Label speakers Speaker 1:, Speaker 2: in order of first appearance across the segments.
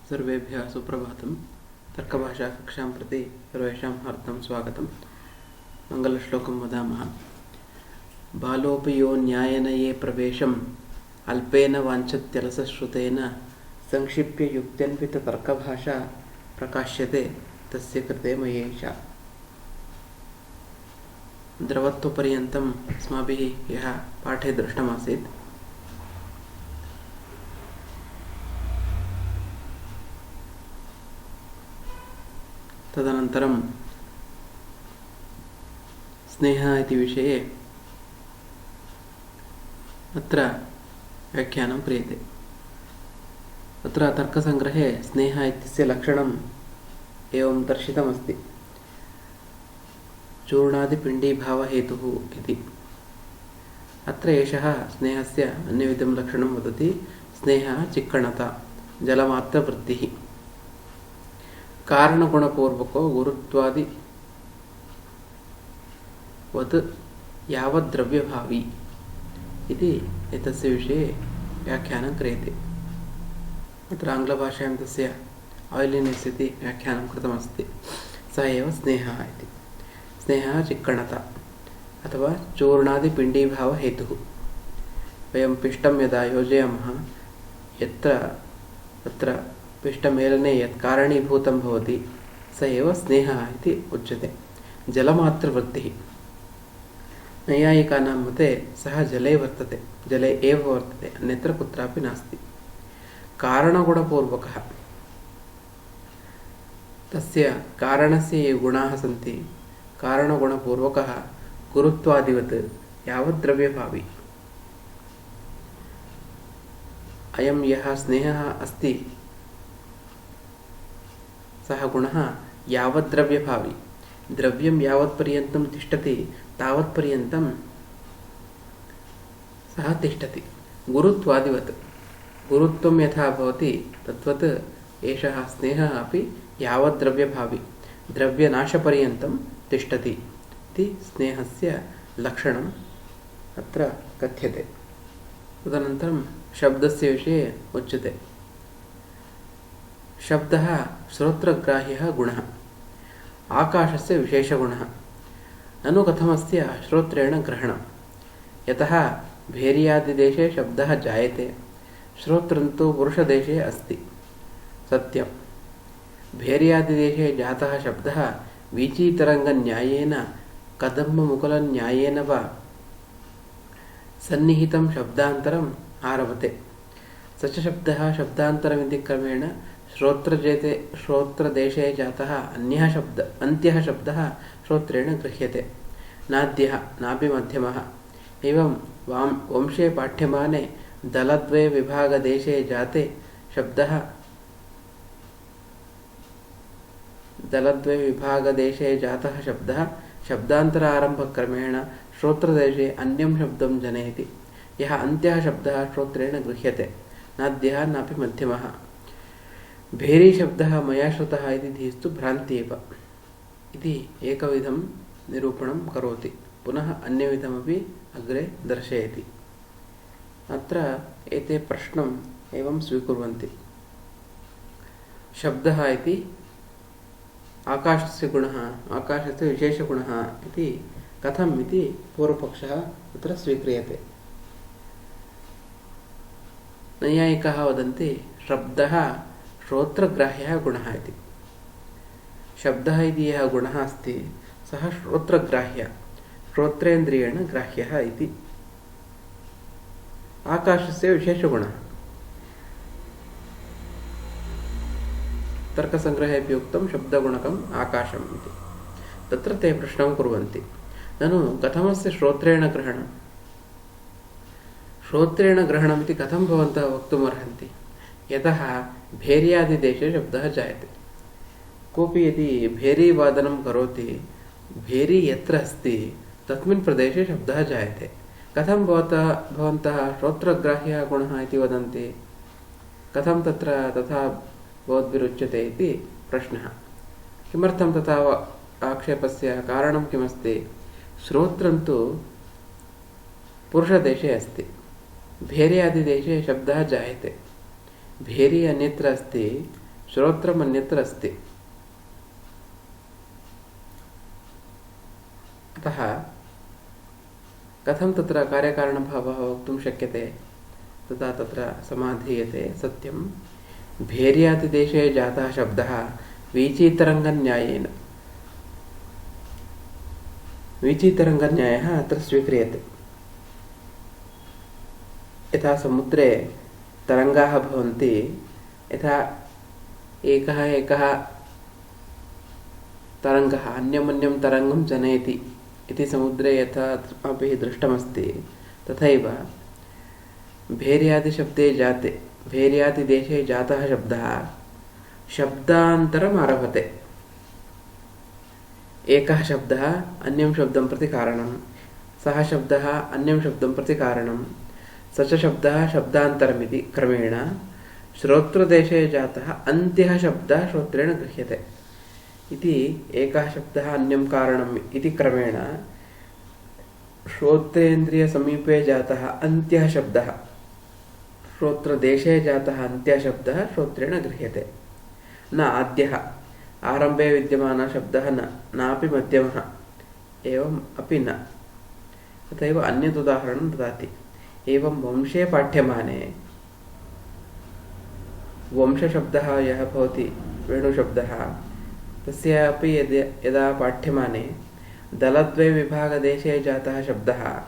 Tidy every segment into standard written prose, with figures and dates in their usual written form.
Speaker 1: सर्वेभ्यः सुप्रभातं। तर्कभाषाकक्षां प्रति सर्वेषां हार्दं स्वागतं। मङ्गलश्लोकं वदामः। बालोऽपि यो न्यायेन ये प्रवेशम् अल्पेन वाञ्छत्यलसश्रुतेन संक्षिप्य युक्त्यन्विततर्कभाषा प्रकाश्यते तस्य कृते मयेषा। द्रवत्वपर्यन्तम् अस्माभिः यः पाठे दृष्टमासीत्, तदनन्तरं स्नेहः इति विषये अत्र व्याख्यानं क्रियते। अत्र तर्कसङ्ग्रहे स्नेहः इत्यस्य लक्षणम् एवं दर्शितमस्ति। चूर्णादिपिण्डीभावहेतुः इति। अत्र एषः स्नेहस्य अन्यविधं लक्षणं वदति। स्नेहः चिक्कणता, जलमात्रवृत्तिः, कारणगुणपूर्वको गुरुत्वादिवत् यावद्द्रव्यभावी इति एतस्य विषये व्याख्यानं क्रियते। अत्र आङ्ग्लभाषायां तस्य आय्लिनेस् इति व्याख्यानं कृतमस्ति। स एव स्नेहः इति। स्नेहः चिक्कणता अथवा चूर्णादिपिण्डीभावहेतुः। वयं पिष्टं यदा योजयामः, यत्र तत्र पिष्टमेलने यत् कारणीभूतं भवति स एव स्नेहः इति उच्यते। जलमात्रवृत्तिः। नैयायिकानां मते सः जले वर्तते, जले एव वर्तते, अन्यत्र कुत्रापि नास्ति। कारणगुणपूर्वकः, तस्य कारणस्य ये गुणाः सन्ति, कारणगुणपूर्वकः गुरुत्वादिवत् यावद्द्रव्यभावी। अयं यः स्नेहः अस्ति सः गुणः यावद्द्रव्यभावी, द्रव्यं यावत्पर्यन्तं तिष्ठति तावत्पर्यन्तं सः तिष्ठति। गुरुत्वादिवत्, गुरुत्वं यथा भवति तद्वत् एषः स्नेहः अपि यावद्द्रव्यभावी, द्रव्यनाशपर्यन्तं तिष्ठति इति स्नेहस्य लक्षणम् अत्र कथ्यते। तदनन्तरं शब्दस्य विषये उच्यते। शब्दः श्रोत्रग्राह्यः गुणः, आकाशस्य विशेषगुणः। ननु कथमस्य श्रोत्रेण ग्रहणं? यतः भेर्यादिदेशे शब्दः जायते, श्रोत्रं तु पुरुषदेशे अस्ति। सत्यं, भेर्यादिदेशे जातः शब्दः वीचीतरङ्गन्यायेन कदम्बमुकुलन्यायेन वा सन्निहितं शब्दान्तरम् आरभते। स च शब्दः शब्दान्तरमिति क्रमेण श्रोत्रदेशे जातः अन्त्यः शब्दः श्रोत्रेण गृह्यते। नाद्यः नापि मध्यमः। एवं वंशे पाठ्यमाने दलद्वय विभागदेशे जाते शब्दः दलद्वय विभागदेशे जातः शब्दः शब्दान्तरारम्भक्रमेण श्रोत्रदेशे अन्यं शब्दं जनयति। यः अन्त्यः शब्दः श्रोत्रेण गृह्यते। नाद्यः नापि मध्यमः। भेरी शब्दः मया श्रुतः इति धीस्तु भ्रान्ति एव इति एकविधं निरूपणं करोति, पुनः अन्यविधमपि अग्रे दर्शयति। अत्र एते प्रश्नम् एवं स्वीकुर्वन्ति। शब्दः इति आकाशस्य गुणः, आकाशस्य विशेषगुणः इति कथम् इति पूर्वपक्षः तत्र स्वीक्रियते। नैयायिकाः वदन्ति शब्दः श्रोत्रग्राह्यः गुणः इति। शब्दः इति यः गुणः अस्ति सः श्रोत्रग्राह्यः, श्रोत्रेन्द्रियेण ग्राह्यः इति। आकाशस्य विशेषगुणः। तर्कसङ्ग्रहेऽपि उक्तं शब्दगुणकम् आकाशम् इति। तत्र ते प्रश्नं कुर्वन्ति, ननु कथमस्य श्रोत्रेण ग्रहणं? श्रोत्रेण ग्रहणमिति कथं भवन्तः वक्तुमर्हन्ति? यतः भेर्यादिदेशे शब्दः जायते। कोऽपि यदि भेरीवादनं करोति, भेरी यत्र अस्ति तस्मिन् प्रदेशे शब्दः जायते। कथं भवन्तः श्रोत्रग्राह्यः गुणः इति वदन्ति? कथं तत्र तथा भवद्भिरुच्यते इति प्रश्नः। किमर्थं तथा आक्षेपस्य कारणं किमस्ति? श्रोत्रं तु पुरुषदेशे अस्ति, भेर्यादिदेशे शब्दः जायते। भेरी अन्यत्र अस्ति, श्रोत्रम् अन्यत्र अस्ति। अतः कथं तत्र कार्यकारणभावः वक्तुं शक्यते? तदा तत्र समाधीयते सत्यं भेर्यादिदेशे जातः शब्दः वीचीतरङ्गन्यायेन। वीचीतरङ्गन्यायः अत्र स्वीक्रियते। यथा समुद्रे तरङ्गाः भवन्ति, यथा एकः तरङ्गः अन्यमन्यं तरङ्गं जनयति इति समुद्रे यथा अस्माभिः दृष्टमस्ति, तथैव भेर्यादिशब्दे जाते भेर्यादिदेशे जातः शब्दः शब्दान्तरम् आरभते। एकः शब्दः अन्यं शब्दं प्रति कारणं, सः शब्दः अन्यं शब्दं प्रति कारणं, स च शब्दः शब्दान्तरमिति क्रमेण श्रोत्रदेशे जातः अन्त्यः शब्दः श्रोत्रेण गृह्यते इति। एकः शब्दः अन्यं कारणम् इति क्रमेण श्रोत्रेन्द्रियसमीपे जातः अन्त्यः शब्दः श्रोत्रदेशे जातः अन्त्यः शब्दः श्रोत्रेण गृह्यते। न आद्यः आरम्भे विद्यमानः शब्दः नापि मध्यमः एवम् अपि न। तथैव अन्यत् उदाहरणं ददाति। एवं वंशे पाठ्यमाने वंशशब्दः यः भवति वेणुशब्दः, तस्य अपि यदा पाठ्यमाने दलद्वय विभागदेशे जातः शब्दः,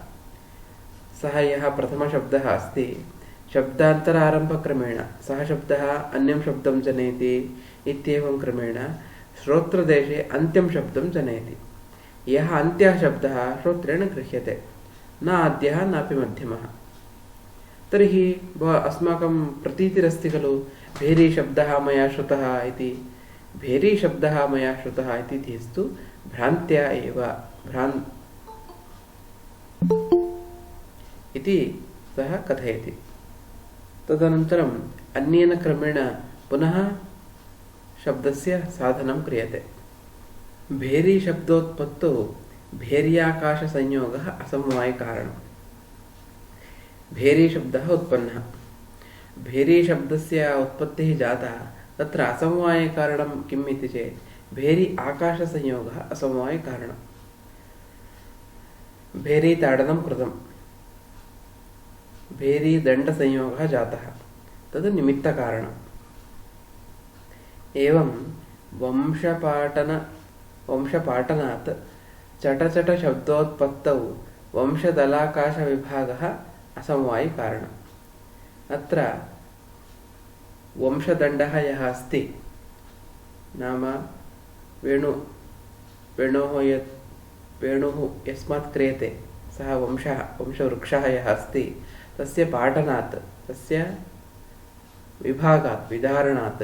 Speaker 1: सः यः प्रथमशब्दः अस्ति, शब्दान्तर आरम्भक्रमेण सः शब्दः अन्यं शब्दं जनयति इत्येवं क्रमेण श्रोत्रदेशे अन्त्यं शब्दं जनयति। यः अन्त्यः शब्दः श्रोत्रेण गृह्यते, न आद्यः नापि मध्यमः। तर्हि अस्माकं प्रतीतिरस्ति खलु भेरीशब्दः मया श्रुतः इति। भेरीशब्दः मया श्रुतः इति धिस्तु भ्रान्त्या एव इति सः कथयति। तदनन्तरम् अन्येन क्रमेण पुनः शब्दस्य साधनं क्रियते। भेरीशब्दोत्पत्तौ भेर्याकाशसंयोगः असमवायिकारणम्। भेरीशब्दः उत्पन्नः, भेरीशब्दस्य उत्पत्तिः जाता, तत्र असमवायिकारणं किम् इति चेत् भेरी आकाशसंयोगः असमवायिकारणम्। भेरीताडनं कृतं, भेरीदण्डसंयोगः जातः, तद् निमित्तकारणम्। एवं वंशपाठनात् चटचटशब्दोत्पत्तौ वंशदलाकाशविभागः असमवायिकारणम्। अत्र वंशदण्डः यः अस्ति, नाम वेणुः यस्मात् क्रियते सः वंशवृक्षः यः अस्ति, तस्य पाठनात्, तस्य विभागात्, विधारणात्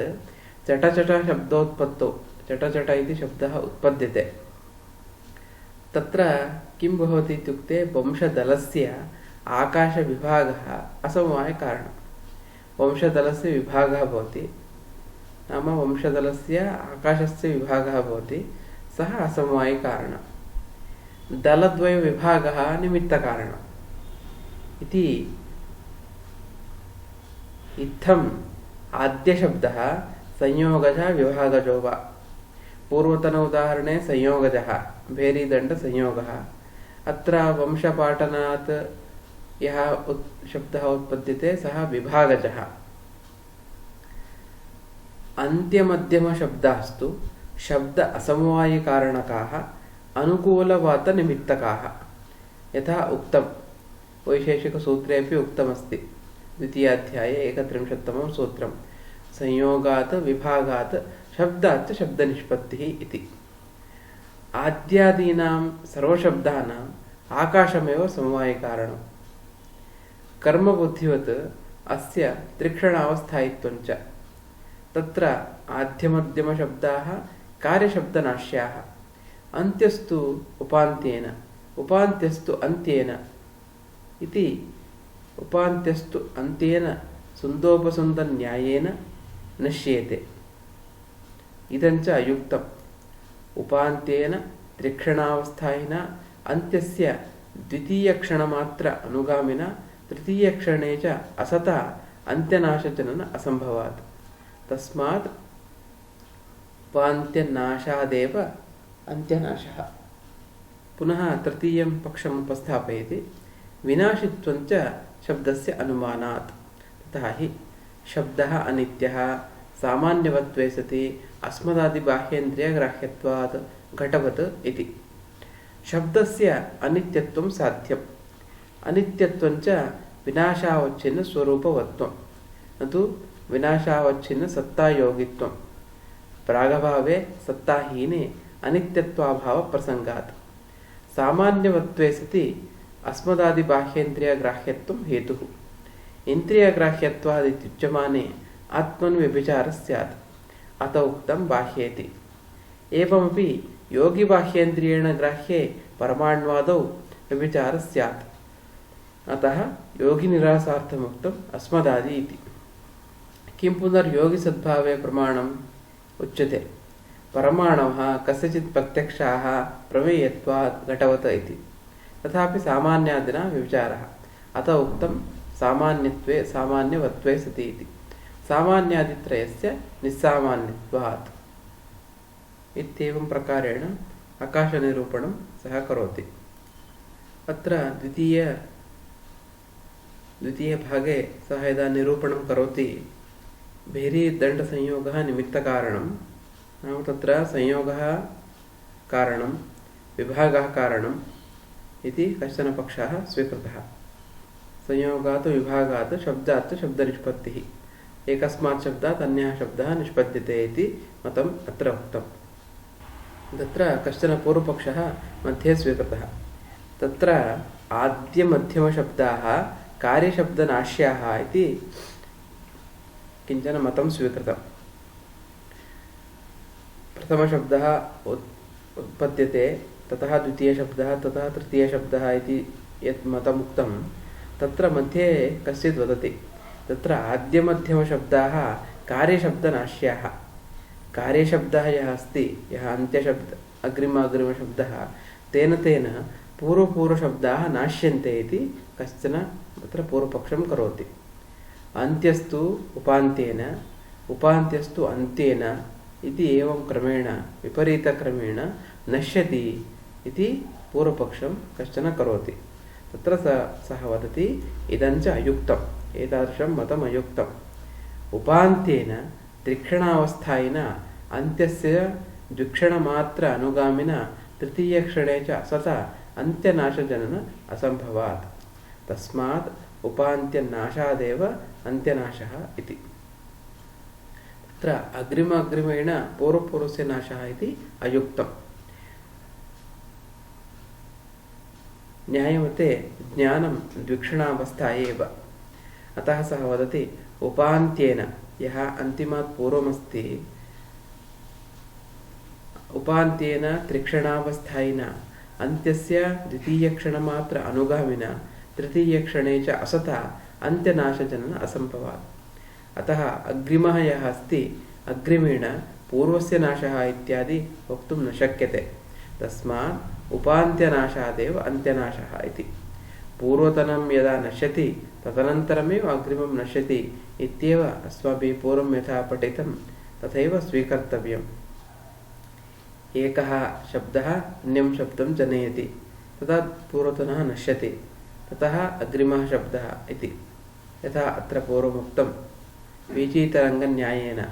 Speaker 1: चटचटशब्दोत्पत्तौ, चटचट इति शब्दः उत्पद्यते। तत्र किं भवति इत्युक्ते वंशदलस्य आकाशविभागः असमवायिकारणम्। वंशदलस्य विभागः भवति, नाम वंशदलस्य आकाशस्य विभागः भवति, सः असमवायिकारणम्। दलद्वयविभागः निमित्तकारणम् इति। इत्थम् आद्यशब्दः संयोगजः विभागजो वा। पूर्वतन उदाहरणे संयोगजः भेरीदण्डसंयोगः। अत्र वंशपाठनात् यः शब्दः उत्पद्यते सः विभागजः। अन्त्यमध्यमशब्दास्तु शब्द असमवायिकारणकाः अनुकूलवातनिमित्तकाः। यथा उक्तं वैशेषिकसूत्रेऽपि उक्तमस्ति, द्वितीयाध्याये 31तमं सूत्रं, संयोगात् विभागात् शब्दात् शब्दनिष्पत्तिः इति। आद्यादीनां सर्वशब्दानाम् आकाशमेव समवायिकारणम्। कर्मबुद्धिवत् अस्य त्रिक्षणावस्थायित्वं च। तत्र आद्यमध्यमशब्दाः कार्यशब्दनाश्याः, अन्त्यस्तु उपान्त्येन, उपान्त्यस्तु अन्त्येन इति। उपान्त्यस्तु अन्त्येन सुन्दोपसुन्दन्यायेन नश्येते। इदञ्च अयुक्तम्। उपान्त्येन त्रिक्षणावस्थायिना अन्त्यस्य द्वितीयक्षणमात्र अनुगामिना तृतीयक्षणे च असता अन्त्यनाशजनन असम्भवात्। तस्मात् उपान्त्यनाशादेव अन्त्यनाशः। पुनः तृतीयं पक्षम् उपस्थापयति विनाशित्वं च शब्दस्य अनुमानात्। तथा हि शब्दः अनित्यः सामान्यवत्वे सति अस्मदादिबाह्येन्द्रियग्राह्यत्वात् घटवत् इति। शब्दस्य अनित्यत्वं साध्यम्, अनित्यत्वं च विनाशावच्छिन्न स्वरूपवत्वं, न तु विनाशावच्छिन्न सत्तायोगित्वं। प्रागभावे सत्ताहीने अनित्यत्वाभाव प्रसंगात्। सामान्यवत्वे सति अस्मदादिबाह्येन्द्रियग्राह्यत्वं हेतुः। इन्द्रियग्राह्यत्वाद् इत्युच्यमाने आत्मन् व्यभिचारः स्यात्, अत उक्तं बाह्येति। एवमपि योगिबाह्येन्द्रियेण ग्राह्ये परमाण्वादौ व्यभिचारः स्यात्, अतः योगिनिरासार्थमुक्तम् अस्मदादि इति। किं पुनर्योगिसद्भावे प्रमाणम् उच्यते? परमाणवः कस्यचित् प्रत्यक्षाः प्रमेयत्वात् घटवत् इति। तथापि सामान्यादिना व्यभिचारः, अत उक्तं सामान्यत्वे सामान्यवत्वे सति इति। सामान्यादित्रयस्य निस्सामान्यत्वात्। इत्येवं प्रकारेण आकाशनिरूपणं सः करोति। अत्र द्वितीयभागे सः यदा निरूपणं करोति भेरीदण्डसंयोगः निमित्तकारणं, नाम तत्र संयोगः कारणं विभागः कारणम् इति कश्चन पक्षः स्वीकृतः। संयोगात् विभागात् शब्दात् शब्दनिष्पत्तिः, एकस्मात् शब्दात् अन्यः शब्दः निष्पद्यते इति मतम् अत्र उक्तम्। तत्र कश्चन पूर्वपक्षः मध्ये स्वीकृतः। तत्र आद्यमध्यमशब्दाः कार्यशब्दनाश्याः इति किञ्चन मतं स्वीकृतम्। प्रथमशब्दः उत्पद्यते, ततः द्वितीयशब्दः, ततः तृतीयशब्दः इति यत् मतम् उक्तं, तत्र मध्ये कश्चित् वदति तत्र आद्यमध्यमशब्दाः कार्यशब्दनाश्याः। कार्यशब्दः यः अस्ति, यः अन्त्यशब्द अग्रिमशब्दः, तेन पूर्वपूर्वशब्दाः नाश्यन्ते इति कश्चन तत्र पूर्वपक्षं करोति। अन्त्यस्तु उपान्त्येन, उपान्त्यस्तु अन्त्येन इति एवं क्रमेण विपरीतक्रमेण नश्यति इति पूर्वपक्षं कश्चन करोति। तत्र सः वदति इदञ्च अयुक्तम्, एतादृशं मतम् अयुक्तम्। उपान्त्येन त्रिक्षणावस्थायिना अन्त्यस्य द्विक्षणमात्र अनुगामिना तृतीयक्षणे च असता अन्त्यनाशजनन असम्भवात्। तस्मात् उपान्त्यनाशादेव अन्त्यनाशः इति। तत्र अग्रिमेण पूर्वपूर्वस्य नाशः इति अयुक्तम्। न्यायमते ज्ञानं द्विक्षणावस्था एव। अतः सः वदति उपान्त्येन, यः अन्तिमात् पूर्वमस्ति, उपान्त्येन त्रिक्षणावस्थायिना अन्त्यस्य द्वितीयक्षणमात्र अनुगामिना तृतीयक्षणे च असता अन्त्यनाशजनन असम्भवात्। अतः अग्रिमः यः अस्ति अग्रिमेण पूर्वस्य नाशः इत्यादि वक्तुं न शक्यते। तस्मात् उपान्त्यनाशादेव अन्त्यनाशः इति। पूर्वतनं यदा नश्यति तदनन्तरमेव अग्रिमं नश्यति इत्येव अस्माभिः पूर्वं यथा पठितं तथैव स्वीकर्तव्यम्। एकः शब्दः अन्यं शब्दं जनयति, तदा पूर्वतनः नश्यति, ततः अग्रिमः शब्दः इति। यथा अत्र पूर्वमुक्तं वीचीतरङ्गन्यायेन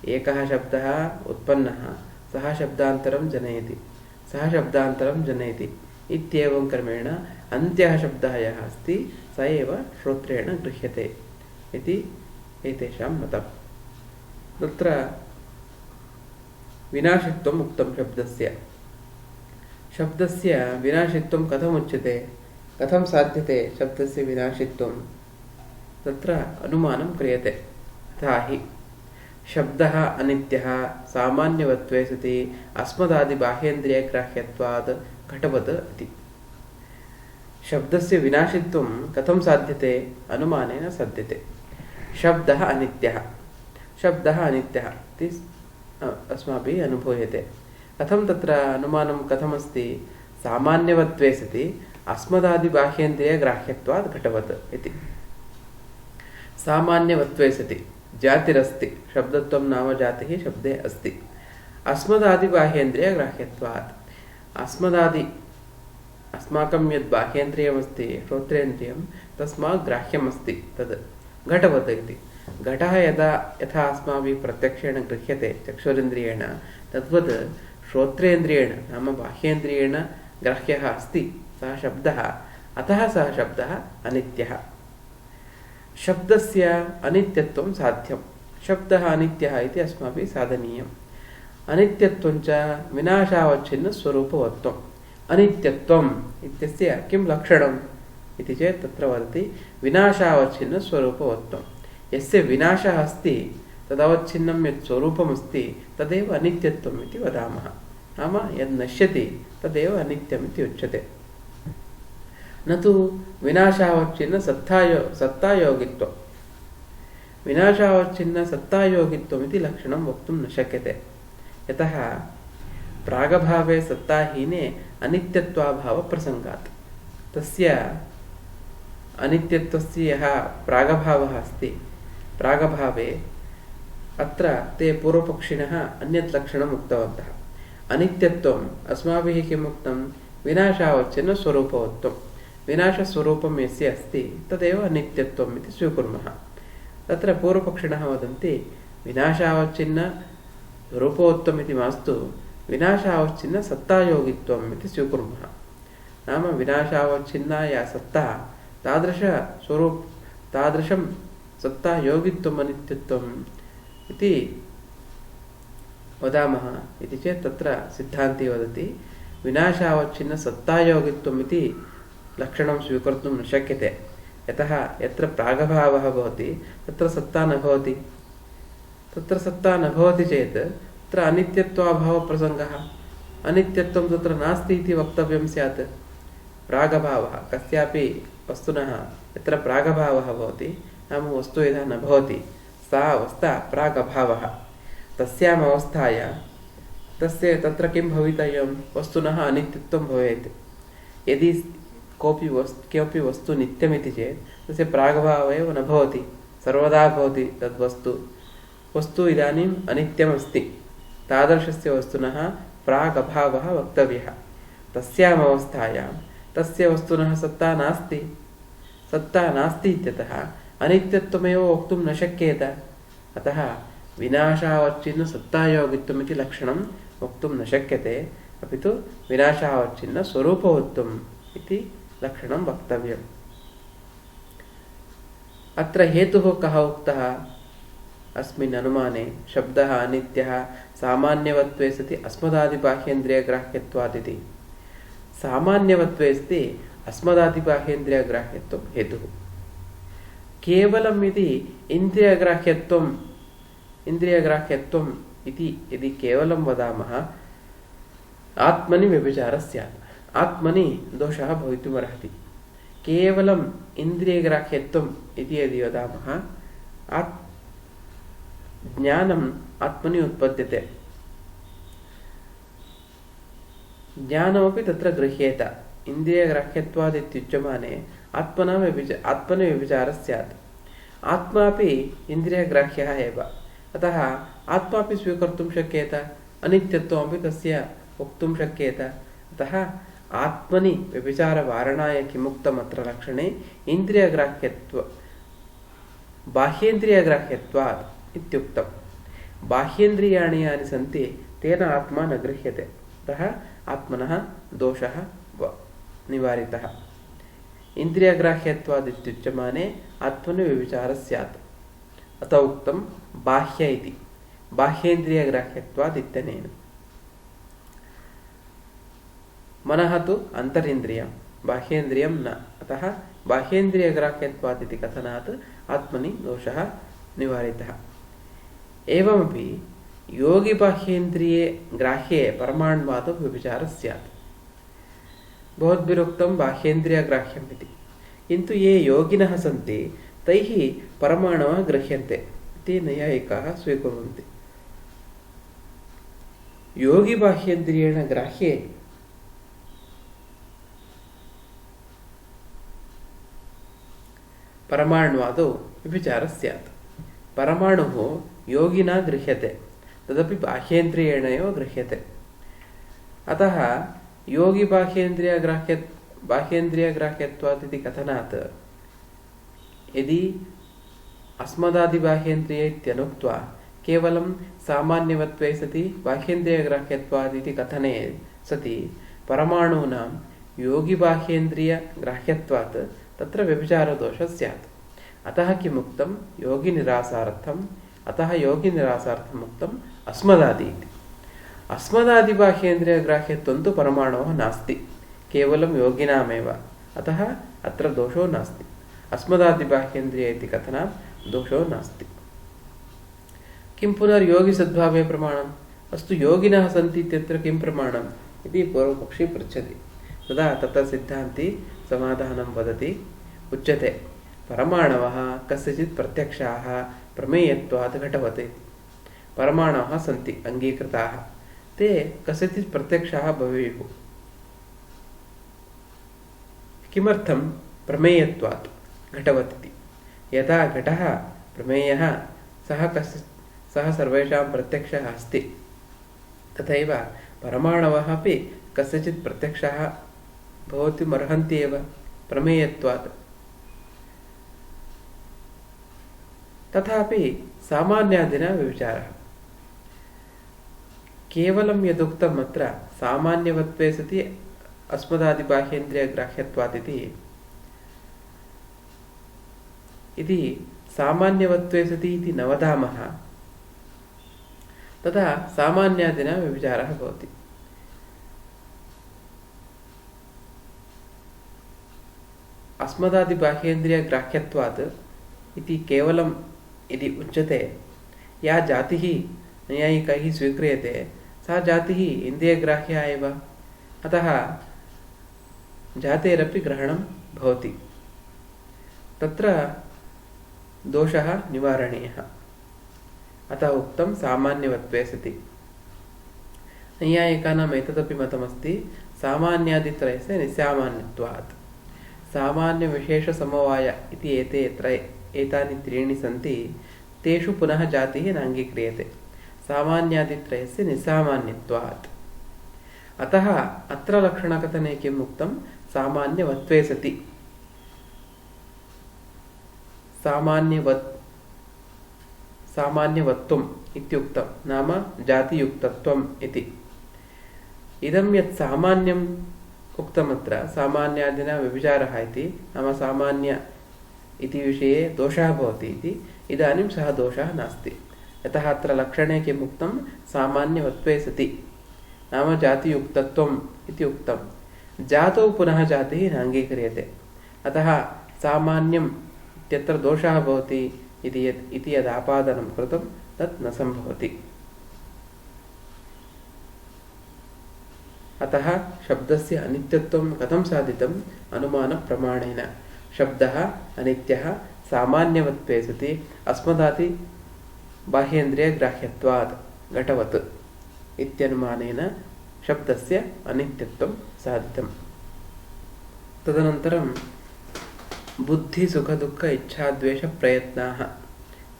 Speaker 1: एकः शब्दः उत्पन्नः, सः शब्दान्तरं जनयति, सः शब्दान्तरं जनयति इत्येवं क्रमेण अन्त्यः शब्दः यः अस्ति स एव श्रोत्रेण गृह्यते इति एतेषां मतम्। तत्र विनाशित्वम् उक्तं शब्दस्य विनाशित्वं कथमुच्यते, कथं साध्यते शब्दस्य विनाशित्वं? तत्र अनुमानं क्रियते। तथा हि शब्दः अनित्यः सामान्यवत्वे सति अस्मदादिबाह्येन्द्रियग्राह्यत्वात् घटवत् इति। शब्दस्य विनाशित्वं कथं साध्यते? अनुमानेन साध्यते। शब्दः अनित्यः इति अस्माभिः अनुभूयते। कथं तत्र अनुमानं कथमस्ति? सामान्यवत्वे सति अस्मदादिबाह्येन्द्रियग्राह्यत्वात् घटवत् इति। सामान्यवत्वे सति जातिरस्ति, शब्दत्वं नाम जातिः शब्दे अस्ति। अस्मदादि बाह्येन्द्रियग्राह्यत्वात् अस्मदादि अस्माकं यद् बाह्येन्द्रियमस्ति श्रोत्रेन्द्रियं तस्मात् ग्राह्यमस्ति तद् घटवत् इति। घटः यथा अस्माभिः प्रत्यक्षेण गृह्यते चक्षुरिन्द्रियेण तद्वत् श्रोत्रेन्द्रियेण नाम बाह्येन्द्रियेण ग्राह्यः अस्ति सः शब्दः। अतः सः शब्दः अनित्यः। शब्दस्य अनित्यत्वं साध्यं। शब्दः अनित्यः इति अस्माभिः साधनीयम्। अनित्यत्वं च विनाशावच्छिन्नस्वरूपवत्वम्। अनित्यत्वम् इत्यस्य किं लक्षणम् इति चेत् तत्र वदति विनाशावच्छिन्नस्वरूपवत्वं। यस्य विनाशः अस्ति तदवच्छिन्नं यत् स्वरूपमस्ति तदेव अनित्यत्वम् इति वदामः। नाम यद् नश्यति तदेव अनित्यम् इति उच्यते। न तु विनाशावच्छिन्न सत्तायोगित्वं। विनाशावच्छिन्न सत्तायोगित्वम् इति लक्षणं वक्तुं न शक्यते। यतः प्रागभावे सत्ताहीने अनित्यत्वाभावप्रसङ्गात्। तस्य अनित्यत्वस्य यः प्रागभावः अस्ति प्रागभावे अत्र ते पूर्वपक्षिणः अन्यत् लक्षणम् उक्तवन्तः। अनित्यत्वम् अस्माभिः किम् उक्तं विनाशावच्छिन्नस्वरूपवत्वं। विनाशस्वरूपं यस्य अस्ति तदेव अनित्यत्वम् इति स्वीकुर्मः। तत्र पूर्वपक्षिणः वदन्ति विनाशावच्छिन्न रूपवत्वम् इति मास्तु विनाशावच्छिन्न सत्तायोगित्वम् इति स्वीकुर्मः। नाम विनाशावच्छिन्ना या सत्ता तादृशं सत्तायोगित्वम् अनित्यत्वम् इति वदामः इति चेत् तत्र सिद्धान्ती वदति विनाशावच्छिन्न सत्तायोगित्वम् इति लक्षणं स्वीकर्तुं न शक्यते। यतः यत्र प्रागभावः भवति तत्र सत्ता न भवति। तत्र सत्ता न भवति चेत् तत्र अनित्यत्वाभावप्रसङ्गः। अनित्यत्वं तत्र नास्ति इति वक्तव्यं स्यात्। प्रागभावः कस्यापि वस्तुनः यत्र प्रागभावः भवति नाम वस्तु यदा न भवति सा अवस्था प्रागभावः। तस्याम् अवस्थायां तत्र किं भवितव्यं वस्तुनः अनित्यत्वं भवेत्। यदि किमपि वस्तु नित्यमिति चेत् तस्य प्रागभावः एव न भवति, सर्वदा भवति वस्तु इदानीम् अनित्यमस्ति। तादृशस्य वस्तुनः प्रागभावः वक्तव्यः। तस्याम् अवस्थायां तस्य वस्तुनः सत्ता नास्ति इत्यतः अनित्यत्वमेव वक्तुं न शक्येत। अतः विनाशावच्छिन्न सत्तायोगित्वम् इति लक्षणं वक्तुं न शक्यते, अपि तु विनाशावच्छिन्न स्वरूपवत्वम् इति लक्षणं वक्तव्यम्। अत्र हेतुः कः उक्तः? अस्मिन् अनुमाने शब्दः अनित्यः सामान्यवत्वे सति अस्मदादिबाह्येन्द्रियग्राह्यत्वात् इति। सामान्यवत्वे सति अस्मदादिबाह्येन्द्रियग्राह्यत्वं हेतुः। केवलम् इति इन्द्रियग्राह्यत्वम् इति यदि केवलं वदामः आत्मनि व्यभिचारः स्यात्। आत्मनि दोषः भवितुमर्हति। केवलम् इन्द्रियग्राह्यत्वम् इति यदि वदामः ज्ञानम् आत्मनि उत्पद्यते। ज्ञानमपि तत्र गृह्येत। इन्द्रियग्राह्यत्वात् इत्युच्यमाने आत्मनि व्यभिचारः स्यात्। आत्मापि इन्द्रियग्राह्यः एव। अतः आत्मापि स्वीकर्तुं शक्येत, अनित्यत्वमपि तस्य वक्तुं शक्येत। अतः आत्मनि व्यभिचारवारणाय किमुक्तम् अत्र लक्षणे बाह्येन्द्रियग्राह्यत्वात् इत्युक्तम्। बाह्येन्द्रियाणि यानि सन्ति तेन आत्मा न गृह्यते। अतः आत्मनः दोषः निवारितः। इन्द्रियग्राह्यत्वात् इत्युच्यमाने आत्मनि व्यभिचारः स्यात्। अतः उक्तं बाह्य इति। बाह्येन्द्रियग्राह्यत्वात् इत्यनेन। मनः तु अन्तरिन्द्रियं, बाह्येन्द्रियं न। अतः बाह्येन्द्रियग्राह्यत्वात् इति कथनात् आत्मनि दोषः निवारितः। एवमपि योगिबाह्येन्द्रिये ग्राह्ये परमाण्वादौ व्यभिचारः स्यात्। भवद्भिरुक्तं बाह्येन्द्रियग्राह्यम् इति, किन्तु ये योगिनः सन्ति तैः परमाणवः गृह्यन्ते इति नैयायिकाः स्वीकुर्वन्ति। योगिबाह्येन्द्रियेण ग्राह्ये परमाण्वादौ व्यभिचारः स्यात्। परमाणुः योगिना गृह्यते, तदपि बाह्येन्द्रियेण एव गृह्यते। अतः बाह्येन्द्रियग्राह्यत्वात् इति कथनात् यदि अस्मदादिबाह्येन्द्रिय इत्यनुक्त्वा केवलं सामान्यवत्वे सति बाह्येन्द्रियग्राह्यत्वात् इति कथने सति परमाणूनां योगिबाह्येन्द्रियग्राह्यत्वात् तत्र व्यभिचारदोषः स्यात्। अतः किमुक्तं योगिनिरासार्थम् उक्तम् अस्मदादि इति। अस्मदादिबाह्येन्द्रियग्राह्यत्वं तु परमाणोः नास्ति, केवलं योगिनामेव। अतः अत्र दोषो नास्ति। अस्मदादिबाह्येन्द्रिय इति कथनात् दोषो नास्ति। किं पुनर्योगिसद्भावे प्रमाणम्? अस्तु, योगिनः सन्ति इत्यत्र किं प्रमाणम् इति पूर्वपक्षी पृच्छति। तदा तत्र सिद्धान्ती समाधानं वदति। उच्यते परमाणवः कस्यचित् प्रत्यक्षाः प्रमेयत्वात् घटवत् इति। परमाणवः सन्ति अङ्गीकृताः, ते कस्यचित् प्रत्यक्षाः भवेयुः। किमर्थं? प्रमेयत्वात् घटवत् इति। यथा घटः प्रमेयः, सः सर्वेषां प्रत्यक्षः अस्ति, तथैव परमाणवः अपि कस्यचित् प्रत्यक्षाः भवितुमर्हन्ति एव प्रमेयत्वात्। तथापि सामान्यादिना व्यभिचारः। केवलं यदुक्तम् अत्र सामान्यवत्वे सति अस्मदादिबाह्येन्द्रियग्राह्यत्वात् इति सामान्यवत्वे सति इति न वदामः, तदा सामान्यादिना व्यभिचारः भवति। अस्मदादिबाह्येन्द्रियग्राह्यत्वात् इति केवलं यदि उच्यते, या जातिः नैयायिकैः स्वीक्रियते सा जातिः इन्द्रियग्राह्या एव। अतः जातेरपि ग्रहणं भवति। तत्र दोषः निवारणीयः। अतः उक्तं सामान्यवत्वे सति। नैयायिकानाम् एतदपि मतमस्ति, सामान्यादित्रयस्य निस्सामान्यत्वात्। सामान्यविशेषसमवाय इति एतानि त्रीणि सन्ति, तेषु पुनः जातिः नाङ्गीक्रियते सामान्यादित्रयस्य निस्सामान्यत्वात्। अतः अत्र लक्षणकथने किम् उक्तं? सामान्यवत्वे सति। सामान्यवत्वम् इत्युक्तं नाम जातियुक्तत्वम् इति। इदं यत् सामान्यम् उक्तमत्र सामान्यादिना व्यभिचारः इति, नाम सामान्य इति विषये दोषः भवति इति। इदानीं सः दोषः नास्ति। यतः अत्र लक्षणे किम् उक्तं? सामान्यवत्वे सति नाम जातियुक्तत्वम् इति उक्तं। जातौ पुनः जातिः नाङ्गीक्रियते। अतः सामान्यम् इत्यत्र दोषः भवति इति यद् आपादनं कृतं तत् न सम्भवति। अतः शब्दस्य अनित्यत्वं कथं साधितम्? अनुमानप्रमाणेन। शब्दः अनित्यः सामान्यवत्वे सति अस्मदादि बाह्येन्द्रियग्राह्यत्वात् घटवत् इत्यनुमानेन शब्दस्य अनित्यत्वं साधितम्। तदनन्तरं बुद्धिसुखदुःख इच्छाद्वेषप्रयत्नाः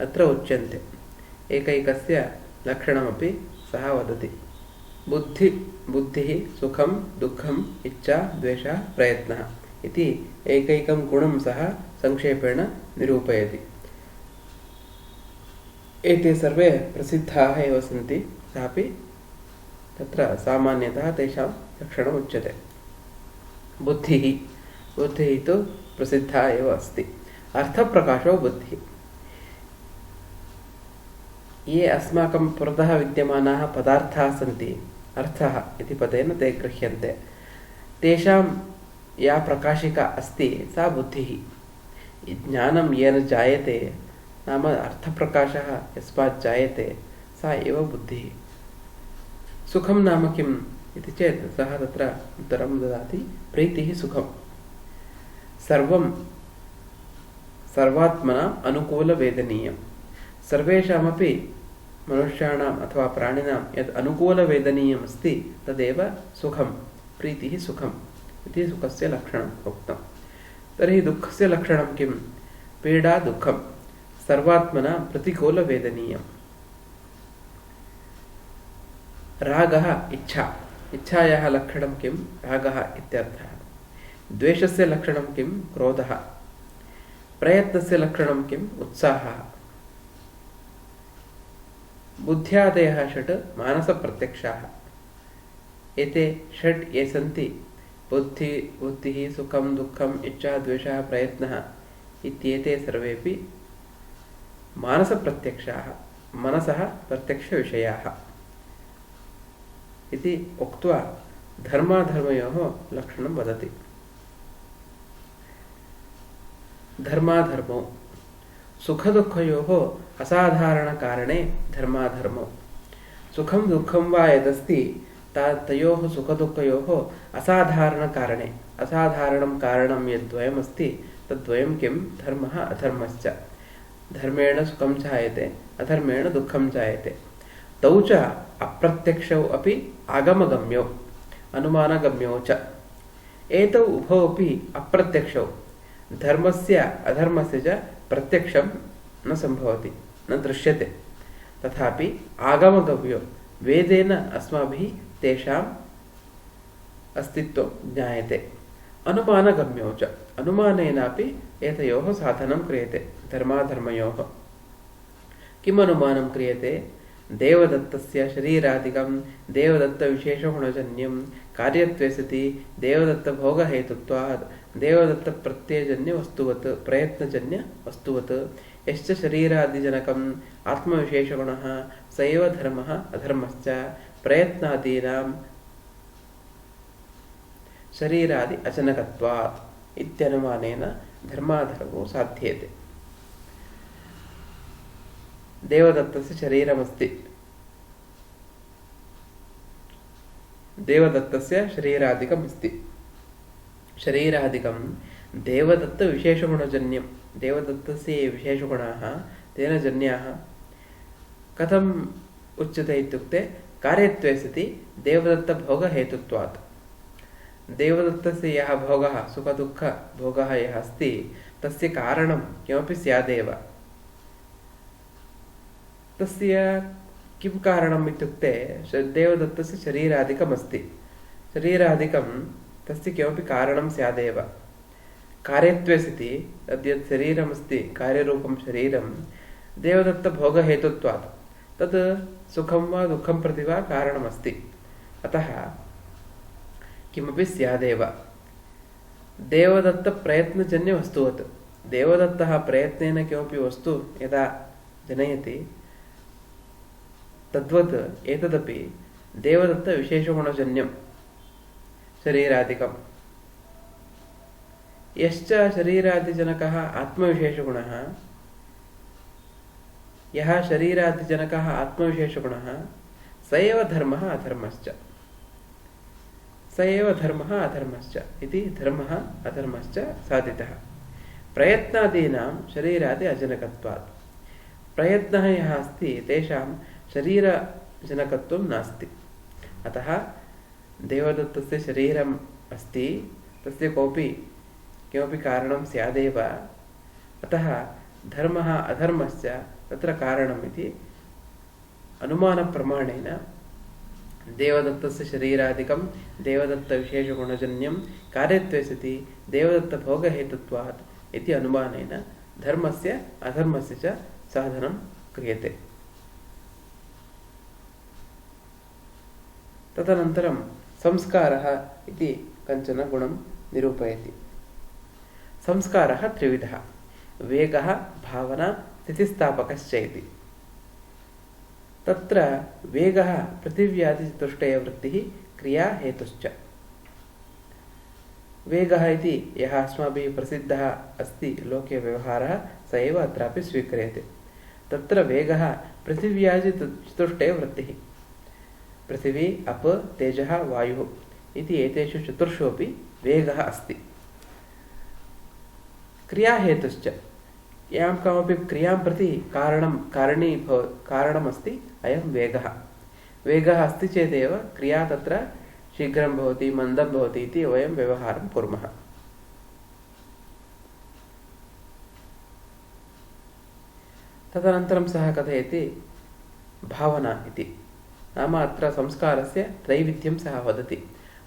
Speaker 1: अत्र उच्यन्ते। एकैकस्य लक्षणमपि सः वदति। बुद्धिः सुखं दुःखम् इच्छा द्वेषः प्रयत्नः इति एकैकं गुणं सः संक्षेपेण निरूपयति। एते सर्वे प्रसिद्धाः एव सन्ति, तथापि तत्र सामान्यतः तेषां लक्षणम् उच्यते। बुद्धिः तु प्रसिद्धा एव अस्ति। अर्थप्रकाशो बुद्धिः। ये अस्माकं पुरतः विद्यमानाः पदार्थाः सन्ति, अर्थः इति पदेन ते गृह्यन्ते। तेषां या प्रकाशिका अस्ति सा बुद्धिः। ज्ञानं येन जायते नाम अर्थप्रकाशः यस्मात् जायते सा एव बुद्धिः। सुखं नाम किम् इति चेत् सः तत्र उत्तरं ददाति। प्रीतिः सुखम्। सर्वात्मनाम् अनुकूलवेदनीयं। सर्वेषामपि मनुष्याणाम् अथवा प्राणिनां यद् अनुकूलवेदनीयम् अस्ति तदेव सुखं। प्रीतिः सुखम् इति सुखस्य लक्षणम् उक्तं। तर्हि दुःखस्य लक्षणं किं? पीडा दुःखं। सर्वात्मना प्रतिकूलवेदनीयम्। रागः इच्छा, इच्छायाः लक्षणं किं? रागः इत्यर्थः। द्वेषस्य लक्षणं किं? क्रोधः। प्रयत्नस्य लक्षणं किम्? उत्साहः। बुद्ध्यादयः षट् मानसप्रत्यक्षाः। एते षट् ये सन्ति, बुद्धिः, सुखं दुःखम्, इच्छा द्वेषः प्रयत्नः इत्येते सर्वेपि मानसप्रत्यक्षाः, मनसः प्रत्यक्षविषयाः इति उक्त्वा धर्माधर्मयोः लक्षणं वदति। धर्माधर्मौ सुखदुःखयोः असाधारणकारणे धर्माधर्मौ। सुखं दुःखं वा यदस्ति तयोः सुखदुःखयोः असाधारणकारणे, असाधारणं कारणं यद्वयमस्ति तद्वयं किं? धर्मः अधर्मश्च। धर्मेण सुखं जायते, अधर्मेण दुःखं जायते। तौ च अप्रत्यक्षौ अपि आगमगम्यौ अनुमानगम्यौ च। एतौ उभौ अपि अप्रत्यक्षौ, धर्मस्य अधर्मस्य च प्रत्यक्षं न सम्भवति, न दृश्यते। तथापि आगमगम्यौ, वेदेन अस्माभिः तेषाम् अस्तित्वं ज्ञायते। अनुमानगम्यौ च, अनुमानेनापि एतयोः साधनं क्रियते, धर्माधर्मयोः। किम् अनुमानं क्रियते? देवदत्तस्य शरीरादिकं देवदत्तविशेषगुणजन्यं कार्यत्वे सति देवदत्तभोगहेतुत्वात् देवदत्तप्रत्ययजन्यवस्तुवत् प्रयत्नजन्यवस्तुवत् यश्च शरीरादिजनकम् आत्मविशेषगुणः स एव धर्मः अधर्मश्च प्रयत्नादीनां शरीरादि अजनकत्वात् इत्यनुमानेन धर्माधर्मो साध्यते। देवदत्तस्य शरीरमस्ति, देवदत्तस्य शरीरादिकम् अस्ति। शरीरादिकं देवदत्तविशेषगुणजन्यं, देवदत्तस्य ये विशेषगुणाः तेन जन्याः। कथम् उच्यते इत्युक्ते कार्यत्वे सति देवदत्तभोगहेतुत्वात्। देवदत्तस्य यः भोगः, सुखदुःखभोगः यः अस्ति तस्य कारणं किमपि स्यादेव। तस्य किं कारणम् इत्युक्ते देवदत्तस्य शरीरादिकमस्ति, शरीरादिकं तस्य किमपि कारणं स्यादेव। कार्यत्वे सति यद्यत् शरीरमस्ति, कार्यरूपं शरीरं देवदत्तभोगहेतुत्वात् तत् सुखं वा दुःखं प्रति वा कारणमस्ति। अतः किमपि स्यादेव। देवदत्तप्रयत्नजन्यवस्तुवत्, देवदत्तः प्रयत्नेन किमपि वस्तु यदा जनयति तद्वत् एतदपि देवदत्तविशेषगुणजन्यं शरीरादिकं। यश्च शरीरादिजनकः आत्मविशेषगुणः, यः शरीरादिजनकः आत्मविशेषगुणः स एव धर्मः अधर्मश्च, स एव धर्मः अधर्मश्च इति धर्मः अधर्मश्च साधितः। प्रयत्नादीनां शरीरादि अजनकत्वात्, प्रयत्नः यः अस्ति तेषां शरीरजनकत्वं नास्ति। अतः देवदत्तस्य शरीरम् अस्ति, तस्य किमपि कारणं स्यादेव। अतः धर्मः अधर्मश्च तत्र कारणम् इति अनुमानप्रमाणेन देवदत्तस्य शरीरादिकं देवदत्तविशेषगुणजन्यं कार्यत्वे सति देवदत्तभोगहेतुत्वात् इति अनुमानेन धर्मस्य अधर्मस्य च साधनं क्रियते। तदनन्तरं संस्कारः इति कञ्चन गुणं निरूपयति। संस्कारः त्रिविधः: वेगः, भावना, स्थितिस्थापकश्च इति। तत्र वेगः पृथिव्यादिचतुष्टयवृत्तिः क्रिया हेतुश्च। वेगः इति यः अस्माभिः प्रसिद्धः अस्ति लोके व्यवहारः स एव अत्रापि स्वीक्रियते। तत्र वेगः पृथिव्यादिचतुष्टयवृत्तिः, पृथिवी, अप, तेजः, वायुः इति एतेषु चतुर्षु अपि वेगः अस्ति। क्रिया हेतुश्च, यां कमपि क्रियां प्रति कारणमस्ति अयं वेगः। वेगः अस्ति चेदेव क्रिया तत्र शीघ्रं भवति, मन्दं भवति इति वयं व्यवहारं कुर्मः। तदनन्तरं सः कथयति भावना इति। नाम अत्र संस्कारस्य त्रैविध्यं सः वदति।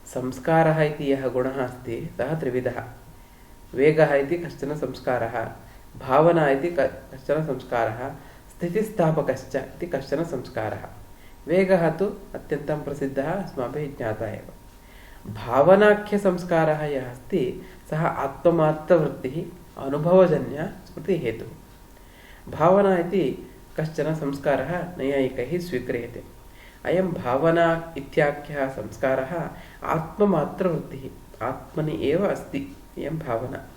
Speaker 1: संस्कारः इति यः गुणः अस्ति सः त्रिविधः। वेगः इति कश्चन संस्कारः, भावना इति कश्चन संस्कारः, स्थितिस्थापकश्च इति कश्चन संस्कारः। वेगः तु अत्यन्तं प्रसिद्धः, अस्माभिः ज्ञातः एव। भावनाख्यसंस्कारः यः अस्ति सः आत्ममात्रवृत्तिः, अनुभवजन्य स्मृतिहेतुः। भावना इति कश्चन संस्कारः नैयायिकैः स्वीक्रियते। अयं भावना इत्याख्यः संस्कारः आत्ममात्रवृत्तिः, आत्मनि एव अस्ति इयं भावना।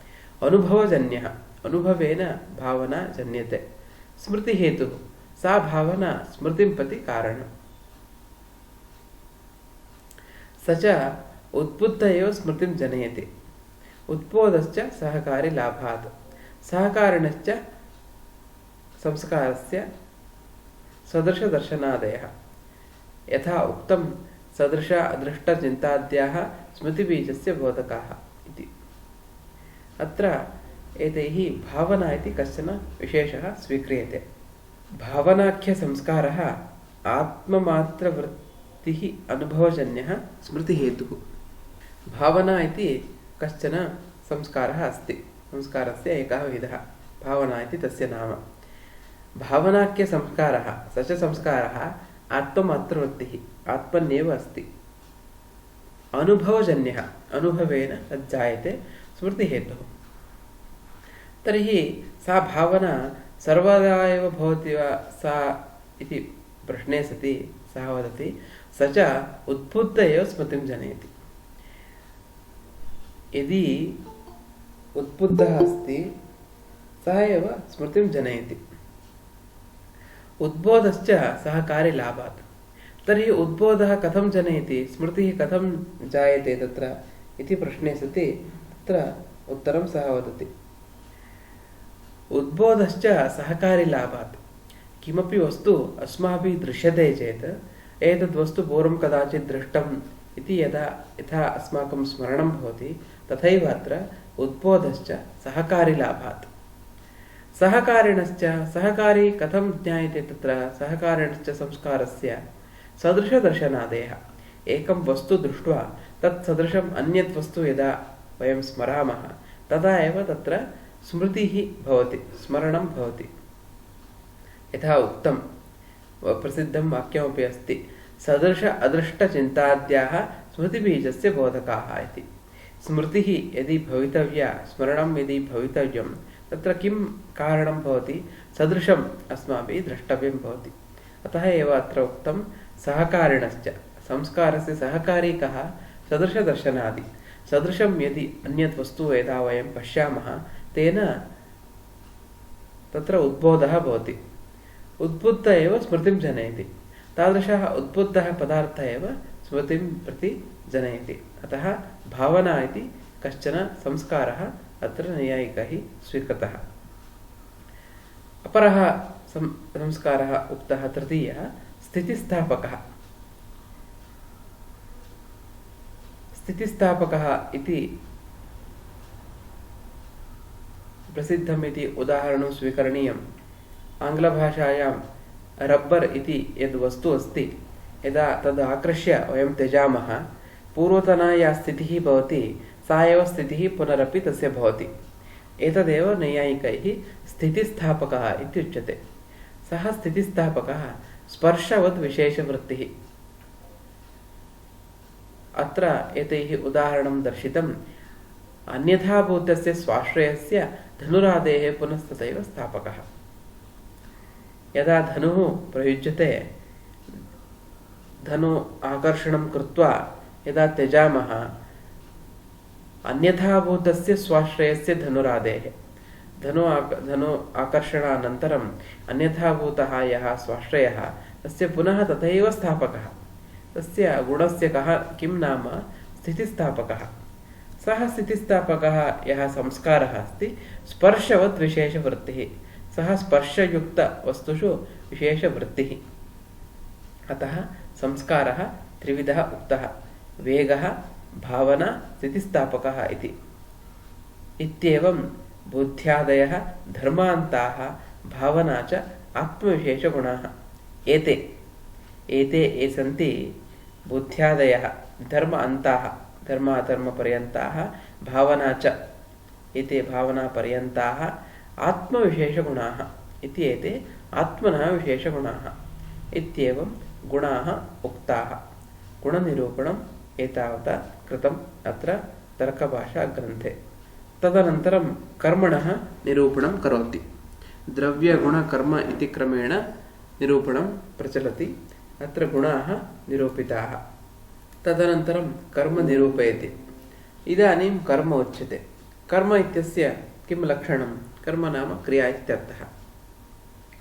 Speaker 1: अनुभवजन्यः, अनुभवेन भावना जन्यते। स्मृतिहेतुः, सा भावना स्मृतिं प्रति कारणम्। स च उद्बुद्ध एव स्मृतिं जनयति। उद्बोधश्च सहकारिलाभात्। सहकारिणश्च संस्कारस्य सदृशदर्शनादयः। यथा उक्तं सदृश अदृष्टचिन्ताद्याः स्मृतिबीजस्य बोधकाः इति। अत्र एतैः भावना इति कश्चन विशेषः स्वीक्रियते। भावनाख्यसंस्कारः आत्ममात्रवृत्तिः, अनुभवजन्यः स्मृतिहेतुः। भावना इति कश्चन संस्कारः अस्ति, संस्कारस्य एकः विधः, भावना इति तस्य नाम। भावनाख्यसंस्कारः स च संस्कारः आत्ममात्रवृत्तिः, आत्मन्येव अस्ति। अनुभवजन्यः, अनुभवेन तज्जायते, स्मृतिहेतुः। तर्हि सा भावना सर्वदा एव भवति वा सा इति प्रश्ने सति सः वदति स च उद्बुद्ध एव स्मृतिं जनयति। यदि उद्बुद्धः अस्ति सः एव स्मृतिं जनयति। उद्बोधश्च सहकारिलाभात्। तर्हि उद्बोधः कथं जनयति, स्मृतिः कथं जायते तत्र इति प्रश्ने सति तत्र उत्तरं सः वदति। उद्बोधश्च सहकारिलाभात्। किमपि वस्तु अस्माभिः दृश्यते चेत् एतद् वस्तु पूर्वं कदाचित् दृष्टम् इति यथा अस्माकं स्मरणं भवति, तथैव अत्र उद्बोधश्च सहकारिलाभात्। सहकारिणश्च, सहकारी कथं ज्ञायते तत्र, सहकारिणश्च संस्कारस्य सदृशदर्शनादयः। एकं वस्तु दृष्ट्वा तत् सदृशम् अन्यत् वस्तु यदा वयं स्मरामः तदा एव तत्र स्मृतिः भवति, स्मरणं भवति। यथा उक्तं प्रसिद्धं वाक्यमपि अस्ति, सदृश अदृष्टचिन्ताद्याः स्मृतिबीजस्य बोधकाः इति। स्मृतिः यदि भवितव्या, स्मरणं यदि भवितव्यं, तत्र किं कारणं भवति, सदृशम् अस्माभिः द्रष्टव्यं भवति। अतः एव अत्र उक्तं सहकारिणश्च, संस्कारस्य सहकारी कः, सदृशदर्शनादि। सदृशं यदि अन्यत् वस्तु यदा वयं पश्यामः तेन तत्र उद्बोधः भवति। उद्बुद्ध एव स्मृतिं जनयति। तादृशः उद्बुद्धः पदार्थः एव स्मृतिं प्रति जनयति। अतः भावना इति कश्चन संस्कारः अत्र नैयायिकैः स्वीकृतः। अपरः संस्कारः उक्तः तृतीयः, स्थितिस्थापकः। स्थितिस्थापकः इति प्रसिद्धम् इति उदाहरणं स्वीकरणीयम्। आङ्ग्लभाषायां रब्बर् इति यद् वस्तु अस्ति, यदा तद् आकृष्य वयं त्यजामः, पूर्वतना या स्थितिः भवति सा एव स्थितिः पुनरपि तस्य भवति। एतदेव नैयायिकैः स्थितिस्थापकः इत्युच्यते। सः स्थितिस्थापकः स्पर्शवद् विशेषवृत्तिः। अत्र एतैः उदाहरणं दर्शितम्। अन्यथाभूतस्य स्वाश्रयस्य धनुरादेः पुनस्तथैव स्थापकः। यदा धनुः प्रयुज्यते, धनु आकर्षणं कृत्वा यदा त्यजामः, अन्यथाभूतस्य स्वाश्रयस्य धनुरादेः, धनु आकर्षणानन्तरम् अन्यथाभूतः यः स्वाश्रयः तस्य पुनः तथैव स्थापकः। तस्य गुणस्य किं नाम स्थितिस्थापकः। सः स्थितिस्थापकः यः संस्कारः अस्ति, स्पर्शवत् विशेषवृत्तिः। सः स्पर्शयुक्तवस्तुषु विशेषवृत्तिः। अतः संस्कारः त्रिविधः उक्तः, वेगः, भावना, स्थितिस्थापकः इति। इत्येवं बुद्ध्यादयः धर्मान्ताः, भावना च आत्मविशेषगुणाः। एते एते ये सन्ति बुद्ध्यादयः धर्म अन्ताः धर्माधर्मपर्यन्ताः भावना च एते भावनापर्यन्ताः आत्मविशेषगुणाः इति एते आत्मनः विशेषगुणाः इत्येवं गुणाः उक्ताः। गुणनिरूपणम् एतावता कृतम् अत्र तर्कभाषाग्रन्थे। तदनन्तरं कर्मणः निरूपणं करोति। द्रव्यगुणकर्म इति क्रमेण निरूपणं प्रचलति। अत्र गुणाः निरूपिताः। तदनन्तरं कर्म निरूपयति। इदानीं कर्म उच्यते। कर्म इत्यस्य किं लक्षणं? कर्म नाम क्रिया इत्यर्थः।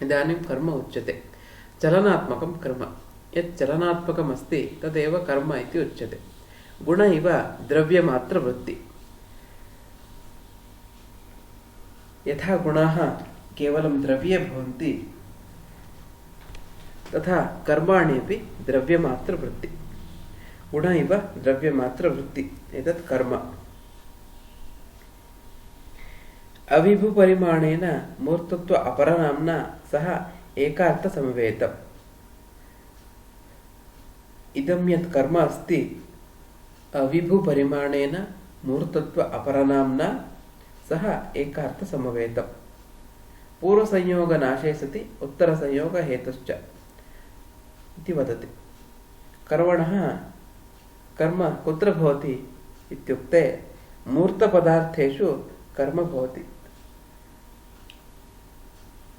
Speaker 1: इदानीं कर्म उच्यते। चलनात्मकं कर्म, यत् चलनात्मकमस्ति तदेव कर्म इति उच्यते। गुण इव द्रव्यमात्रवृत्ति। यथा गुणाः केवलं द्रव्ये भवन्ति तथा कर्माणि अपि द्रव्यमात्रवृत्ति। गुण इव द्रव्यमात्रवृत्ति, एतत् कर्म। अविभुपरिमाणेन मूर्तत्व अपरनाम्ना सह एकार्थसमवेतम्। इदं यत् कर्म अस्ति अविभुपरिमाणेन मूर्तत्व अपरनाम्ना सह एकार्थसमवेतम्। पूर्वसंयोगनाशे सति उत्तरसंयोगहेतुश्च इति वदति। कर्मणः कर्म कुत्र भवति इत्युक्ते मूर्तपदार्थेषु कर्म भवति।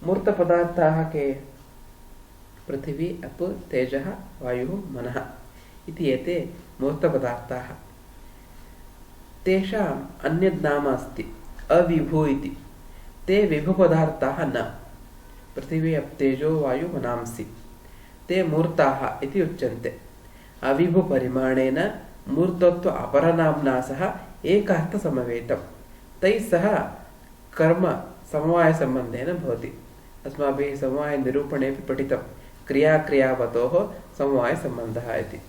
Speaker 1: मूर्तपदार्थाः के? पृथिवी, अप्, तेजः, वायुः, मनः इति एते मूर्तपदार्थाः। तेषाम् अन्यद् नाम अस्ति अविभु इति। ते विभुपदार्थाः न। पृथिवी, अप्, तेजो, वायु, मनांसि ते मूर्ताः इति उच्यन्ते। अविभुपरिमाणेन मूर्तत्व अपरनाम्ना सह एकार्थसमवेतम्। तैः सह कर्म समवायसम्बन्धेन भवति। अस्माभिः समवायनिरूपणेऽपि पठितं क्रियाक्रियावतोः समवायसम्बन्धः इति।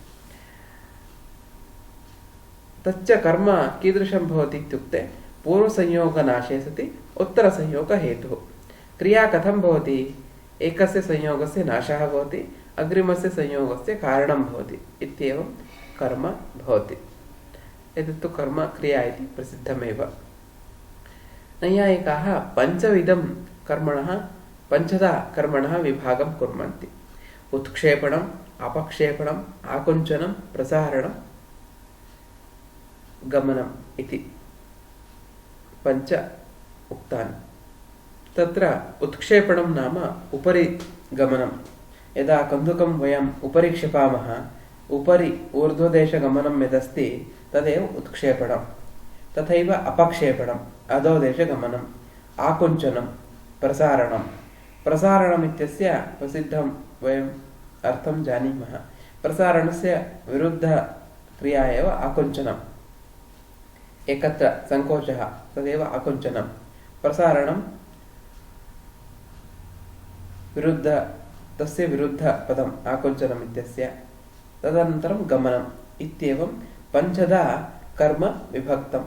Speaker 1: तच्च कर्म कीदृशं भवति इत्युक्ते पूर्वसंयोगनाशे सति उत्तरसंयोगहेतुः। क्रिया कथं भवति? एकस्य संयोगस्य नाशः भवति, अग्रिमस्य संयोगस्य कारणं भवति इत्येवं कर्म भवति। एतत्तु कर्म क्रिया इति प्रसिद्धमेव। नैयायिकाः पञ्चविधं कर्मणः पञ्चधा कर्मणः विभागं कुर्वन्ति। उत्क्षेपणम्, अपक्षेपणम्, आकुञ्चनं, प्रसारणं, गमनम् इति पञ्च उक्तानि। तत्र उत्क्षेपणं नाम उपरि गमनं। यदा कन्दुकं वयम् उपरि क्षिपामः, उपरि ऊर्ध्वदेशगमनं यदस्ति तदेव उत्क्षेपणं। तथैव अपक्षेपणम्, अधोदेशगमनम्, आकुञ्चनं, प्रसारणं। प्रसारणम् इत्यस्य प्रसिद्धं वयम् अर्थं जानीमः। प्रसारणस्य विरुद्धक्रिया एव आकुञ्चनम्। एकत्र सङ्कोचः तदेव आकुञ्चनं। प्रसारणं तस्य विरुद्धपदम् आकुञ्चनम् इत्यस्य। तदनन्तरं गमनम् इत्येवं पञ्चधा कर्म विभक्तं।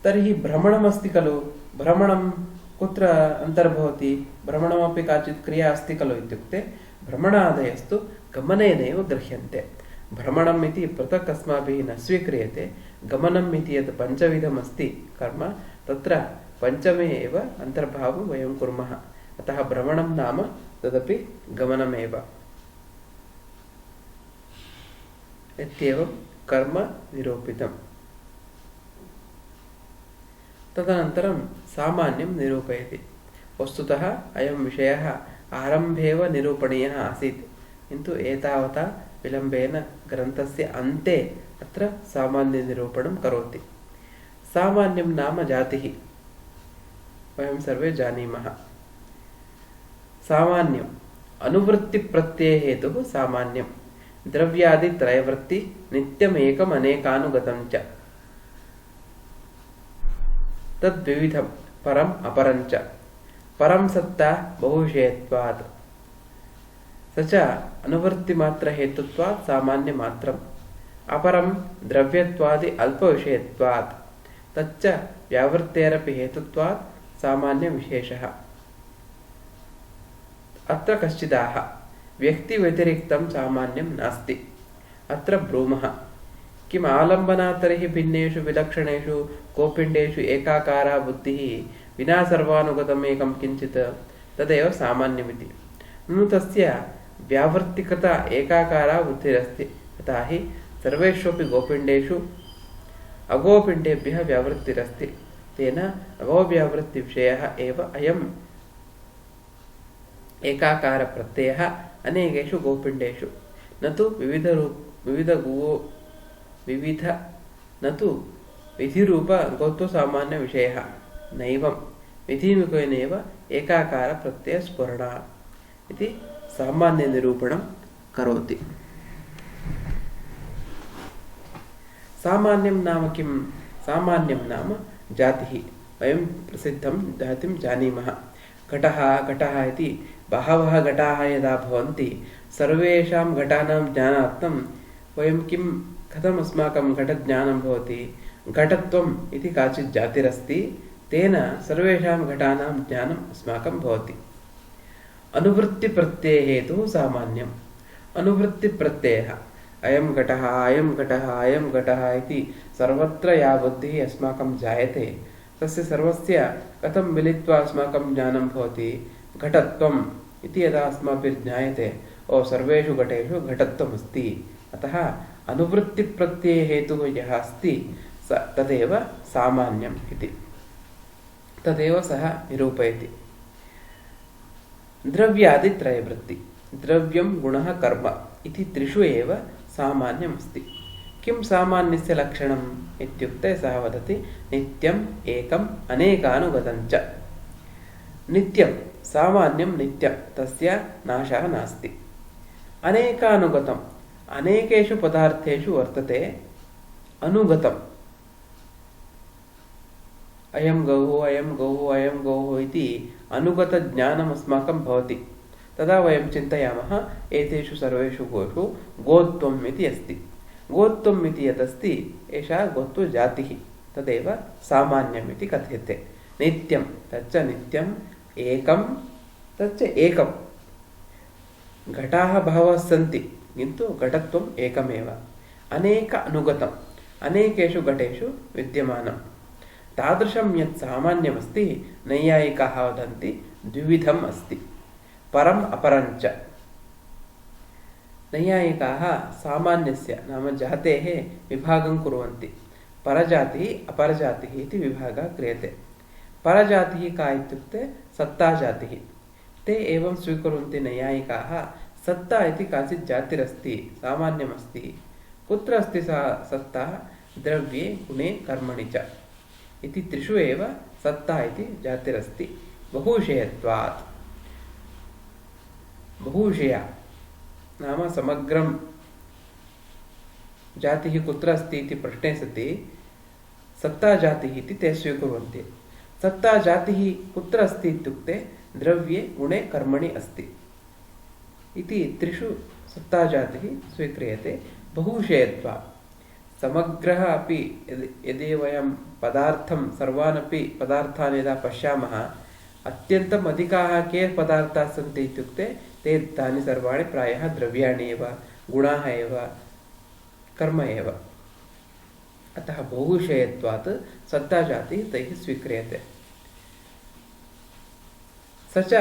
Speaker 1: तर्हि भ्रमणमस्ति खलु, भ्रमणं कुत्र अन्तर्भवति? भ्रमणमपि काचित् क्रिया अस्ति खलु इत्युक्ते भ्रमणादयस्तु गमनेनैव गृह्यन्ते। भ्रमणम् इति पृथक् अस्माभिः न स्वीक्रियते। गमनम् इति यत् पञ्चविधमस्ति कर्म, तत्र पञ्चमे एव अन्तर्भावं वयं कुर्मः। अतः भ्रमणं नाम तदपि गमनमेव। इत्येवं कर्म निरूपितम्। तदनन्तरं सामान्यं निरूपयति। वस्तुतः अयं विषयः आरम्भेव निरूपणीयः आसीत्, किन्तु एतावता विलम्बेन ग्रन्थस्य अन्ते अत्र सामान्यनिरूपणं करोति। सामान्यं नाम जातिः, वयं सर्वे जानीमः। सामान्यम् अनुवृत्तिप्रत्ययहेतुः सामान्यं। द्रव्यादित्रयवृत्ति नित्यमेकम् अनेकानुगतं च। तद्विविधं परम् अपरञ्च। परं सत्ता बहुविषयत्वात्, स च अनुवृत्तिमात्रहेतुत्वात् सामान्यमात्रम्। अपरं द्रव्यत्वादि अल्पविषयत्वात्, तच्च व्यावृत्तेरपि हेतुत्वात् सामान्यविशेषः। अत्र कश्चिदाह व्यक्तिव्यतिरिक्तं सामान्यं नास्ति। अत्र ब्रूमः किम् आलम्बना तर्हि भिन्नेषु विलक्षणेषु गोपिण्डेषु एकाकारा बुद्धिः विना सर्वानुगतम् एकं किञ्चित् तदेव सामान्यमिति। ननु तस्य व्यावृत्तिकृता एकाकारा बुद्धिरस्ति। तथा हि सर्वेष्वपि गोपिण्डेषु अगोपिण्डेभ्यः व्यावृत्तिरस्ति। तेन अगोव्यावृत्तिविषयः एव अयम् एकाकारप्रत्ययः अनेकेषु गोपिण्डेषु न तु विधिरूप गोत्वसामान्यविषयः। नैवं विधिमुखेनैव एकाकारप्रत्ययस्फुरणा इति सामान्यनिरूपणं करोति। सामान्यं नाम किं? सामान्यं नाम जातिः। वयं प्रसिद्धं जातिं जानीमः। घटः इति बहवः घटाः यदा भवन्ति सर्वेषां घटानां ज्ञानार्थं वयं कथम् अस्माकं घटज्ञानं भवति? घटत्वम् इति काचित् जातिरस्ति। तेन सर्वेषां घटानां ज्ञानम् अस्माकं भवति। अनुवृत्तिप्रत्ययहेतुः सामान्यम्। अनुवृत्तिप्रत्ययः अयं घटः अयं घटः अयं घटः इति सर्वत्र या बुद्धिः अस्माकं जायते तस्य सर्वस्य कथं मिलित्वा अस्माकं ज्ञानं भवति? घटत्वम् इति यदा अस्माभिः ज्ञायते ओ सर्वेषु घटेषु घटत्वमस्ति। अतः अनुवृत्तिप्रत्ययहेतुः यः अस्ति तदेव सामान्यम् इति। तदेव सः निरूपयति। द्रव्यादित्रयवृत्ति द्रव्यं गुणः कर्म इति त्रिषु एव सामान्यमस्ति। किं सामान्यस्य लक्षणम् इत्युक्ते सः वदति नित्यम् एकम् अनेकानुगतं च। नित्यं सामान्यं नित्यं तस्य नाशः नास्ति। अनेकानुगतम् अनेकेषु पदार्थेषु वर्तते। अनुगतम् अयं गौः अयं गौः अयं गौः इति अनुगतज्ञानम् अस्माकं भवति। तदा वयं चिन्तयामः एतेषु सर्वेषु गोषु गोत्वम् इति अस्ति। गोत्वम् इति यदस्ति एषा गोत्वजातिः। तदेव सामान्यम् इति कथ्यते। नित्यं तच्च नित्यम् एकं तच्च एकम्। घटाः बहवः सन्ति किन्तु घटत्वम् एकमेव। अनेक अनुगतम् अनेकेषु घटेषु विद्यमानम्। तादृशं यत् सामान्यमस्ति नैयायिकाः वदन्ति द्विविधम् अस्ति परम् अपरञ्च। नैयायिकाः सामान्यस्य नाम जातेः विभागं कुर्वन्ति। परजातिः अपरजातिः इति विभागः क्रियते। परजातिः का इत्युक्ते सत्ताजातिः। ते एवं स्वीकुर्वन्ति नैयायिकाः सत्ता इति काचित् जातिरस्ति सामान्यमस्ति। कुत्र अस्ति सा सत्ता? द्रव्ये गुणे कर्मणि च इति त्रिषु एव सत्ता इति जातिरस्ति। बहुविषयत्वात् बहुविषया नाम समग्रं जातिः कुत्र अस्ति इति प्रश्ने सति सत्ताजातिः इति ते स्वीकुर्वन्ति। सत्ताजातिः कुत्र अस्ति इत्युक्ते द्रव्ये गुणे कर्मणि अस्ति इति त्रिषु सत्ताजातिः स्वीक्रियते। बहुविषयत्वात् समग्रः अपि यदि वयं पदार्थं सर्वानपि पदार्थान् यदा पश्यामः अत्यन्तम् अधिकाः के पदार्थाः सन्ति इत्युक्ते ते तानि सर्वाणि प्रायः द्रव्याणि एव गुणाः एव कर्म एव। अतः बहुविषयत्वात् सत्ताजातिः तैः स्वीक्रियते। स च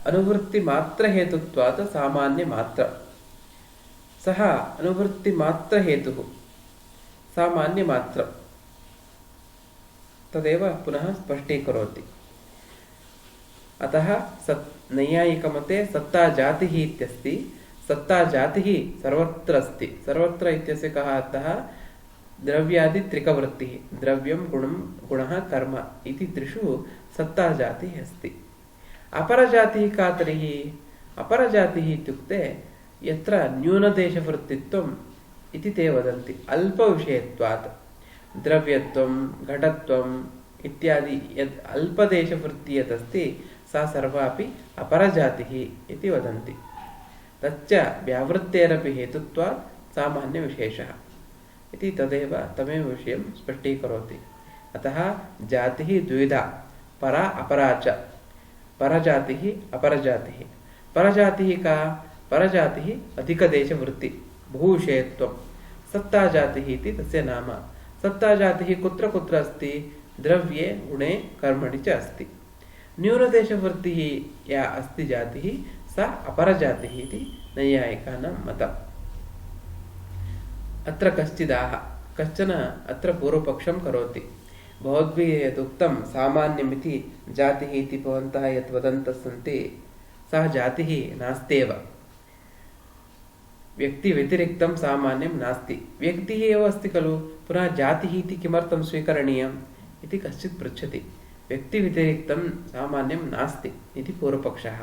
Speaker 1: अनुवृत्तिमात्रहेतुत्वात् सामान्यमात्रम्। सः अनुवृत्तिमात्रहेतुः सामान्यमात्रम् तदेव पुनः स्पष्टीकरोति। अतः नैयायिकमते सत्ताजातिः इत्यस्ति। सत्ताजातिः सर्वत्र अस्ति। सर्वत्र इत्यस्य कः अर्थः? द्रव्यादित्रिकवृत्तिः द्रव्यं गुणः कर्म इति त्रिषु सत्ताजातिः अस्ति। अपरजातिः का तर्हि? अपरजातिः इत्युक्ते यत्र न्यूनदेशवृत्तित्वम् इति ते वदन्ति। अल्पविषयत्वात् द्रव्यत्वं घटत्वम् इत्यादि यद् अल्पदेशवृत्तिः यदस्ति सा सर्वापि अपरजातिः इति वदन्ति। तच्च व्यावृत्तेरपि हेतुत्वात् सामान्यविशेषः इति तदेव तमेव विषयं स्पष्टीकरोति। अतः जातिः द्विधा परा अपरा च। परजातिः अपरजातिः। परजातिः का? परजातिः अधिकदेशवृत्ति बहुविषयत्वं सत्ताजातिः इति तस्य नाम। सत्ताजातिः कुत्र कुत्र अस्ति? द्रव्ये गुणे कर्मणि च अस्ति। न्यूनदेशवृत्तिः या अस्ति जातिः सा अपरजातिः इति नैयायिकानां मतम्। अत्र कश्चन अत्र पूर्वपक्षं करोति। भवद्भिः यदुक्तं सामान्यमिति जातिः इति भवन्तः यत् वदन्तः सन्ति सः जातिः नास्त्येव। व्यक्तिव्यतिरिक्तं सामान्यं नास्ति। व्यक्तिः एव अस्ति खलु, पुनः जातिः इति किमर्थं स्वीकरणीयम् इति कश्चित् पृच्छति। व्यक्तिव्यतिरिक्तं सामान्यं नास्ति इति पूर्वपक्षः।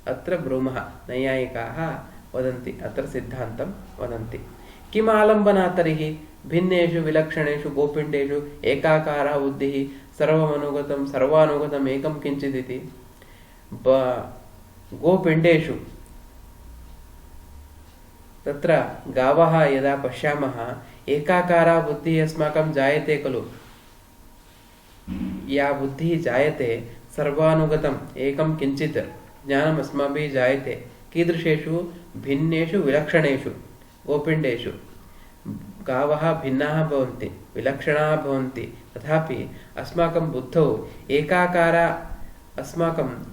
Speaker 1: अत्र ब्रूमः नैयायिकाः वदन्ति, अत्र सिद्धान्तं वदन्ति। किम् आलम्बना तर्हि? भिन्नेषु विलक्षणेषु गोपिण्डेषु एकाकारा बुद्धिः सर्वमनुगतं सर्वानुगतम् एकं किञ्चिदिति। गोपिण्डेषु तत्र गावः यदा पश्यामः एकाकारा बुद्धिः अस्माकं जायते खलु। या बुद्धिः जायते सर्वानुगतम् एकं किञ्चित् ज्ञानम् अस्माभिः जायते। कीदृशेषु? भिन्नेषु विलक्षणेषु गोपिण्डेषु। गावः भिन्नाः भवन्ति, विलक्षणाः भवन्ति, तथापि अस्माकं बुद्धौ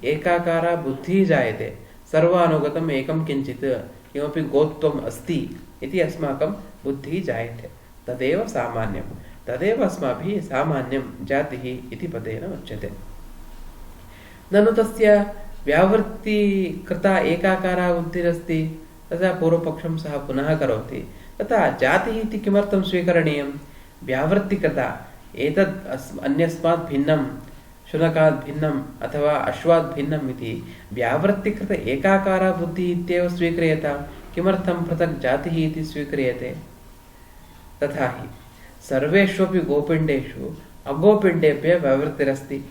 Speaker 1: एकाकारा बुद्धिः जायते। सर्वानुगतम् एकं किञ्चित् किमपि गोत्वम् अस्ति इति अस्माकं बुद्धिः जायते। तदेव सामान्यं। तदेव अस्माभिः सामान्यं जातिः इति पदेन उच्यते। ननु तस्य व्यावृत्तिकृता एकाकारा बुद्धिरस्ति। तथा पूर्वपक्षं सः पुनः करोति। तथा जातिः इति किमर्थं स्वीकरणीयं? व्यावृत्तिकृता, एतद् अन्यस्मात् भिन्नं, शुनकात् भिन्नम् अथवा अश्वात् भिन्नम् इति व्यावृत्तिकृत एकाकारा बुद्धिः इत्येव स्वीक्रियताम्। किमर्थं पृथक् जातिः इति स्वीक्रियते? तथा हि सर्वेष्वपि गोपिण्डेषु अगोपिण्डेभ्यः व्यावृत्तिरस्ति।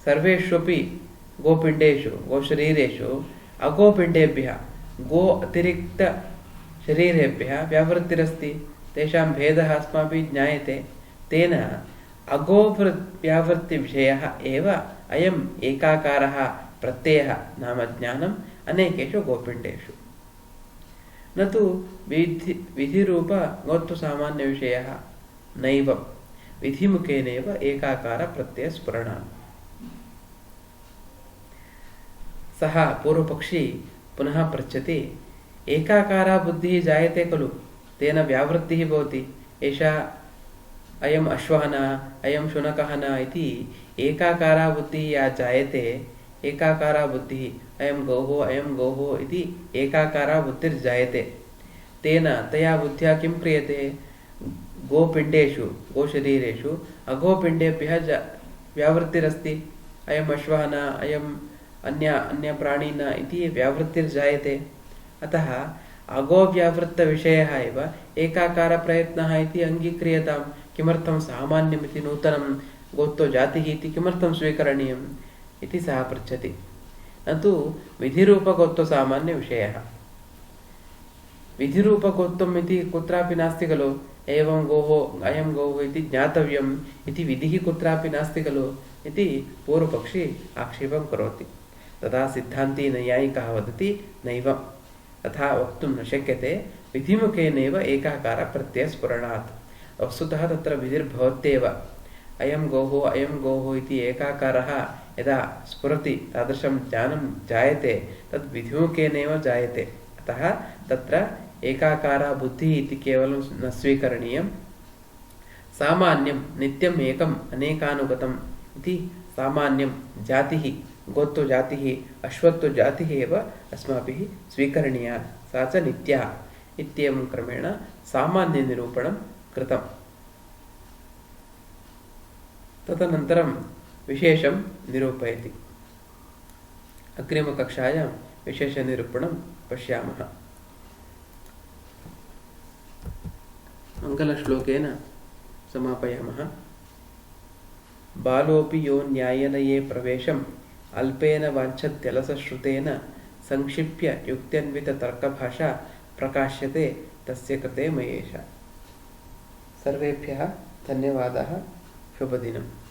Speaker 1: सर्वेष्वपि गोपिण्डेषु गोशरीरेषु अगोपिण्डेभ्यः गो अतिरिक्त शरीरेभ्यः व्यावृत्तिरस्ति। तेषां भेदः अस्माभिः ज्ञायते। तेन अगोव्यावृत्तिविषयः एव अयम् एकाकारः प्रत्ययः नाम ज्ञानम् अनेकेषु गोपिण्डेषु। न तु विधिरूपगोत्वसामान्यविषयः नैवं विधिमुखेनैव एकाकारप्रत्ययस्फुरणात्। सः पूर्वपक्षी पुनः पृच्छति, एकाकारा बुद्धिः जायते खलु, तेन व्यावृत्तिः भवति। एषा अयम् अश्वः न, अयं शुनकः न इति एकाकारा बुद्धिः या जायते, एकाकारा बुद्धिः, अयं गौः इति एकाकारा बुद्धिर्जायते। तेन तया बुद्ध्या किं क्रियते? गोपिण्डेषु गोशरीरेषु अगोपिण्डेभ्यः व्यावृत्तिरस्ति। अयम् अश्वः न, अयम् अन्य प्राणी न इति व्यावृत्तिर्जायते। अतः अगोव्यावृत्तविषयः एव एकाकारप्रयत्नः इति अङ्गीक्रियताम्। किमर्थं सामान्यमिति नूतनं गोत्तो जातिः इति किमर्थं स्वीकरणीयम् इति सः पृच्छति। न तु विधिरूपगोत्वसामान्यविषयः। विधिरूपगोत्वम् इति कुत्रापि नास्ति खलु। एवं गोः अयं गौः इति ज्ञातव्यम् इति विधिः कुत्रापि नास्ति खलु इति पूर्वपक्षी आक्षेपं करोति। तदा सिद्धान्ती नैयायिकः वदति, नैवं तथा वक्तुं न शक्यते। विधिमुखेनैव एकाकारप्रत्ययस्फुरणात्। वस्तुतः तत्र विधिर्भवत्येव। अयं गौः इति एकाकारः यदा स्फुरति तादृशं ज्ञानं जायते, तद् विधिमुखेनैव जायते। अतः तत्र एकाकारा बुद्धिः इति केवलं न स्वीकरणीयं। सामान्यं नित्यम् एकम् अनेकानुगतम् इति सामान्यं जातिः, गोत्वजातिः, अश्वत्वजातिः एव अस्माभिः स्वीकरणीया, सा च नित्या इत्येवं क्रमेण सामान्यनिरूपणं कृतम्। तदनन्तरं विशेषं निरूपयति। अग्रिमकक्षायां विशेषनिरूपणं पश्यामः। मङ्गलश्लोकेन समापयामः। बालोऽपि यो न्यायलये प्रवेशम् अल्पेन वाञ्छत्यलसश्रुतेन संक्षिप्य युक्त्यन्विततर्कभाषा प्रकाश्यते तस्य कृते मयेष। सर्वेभ्यः धन्यवादः। शुभदिनम्।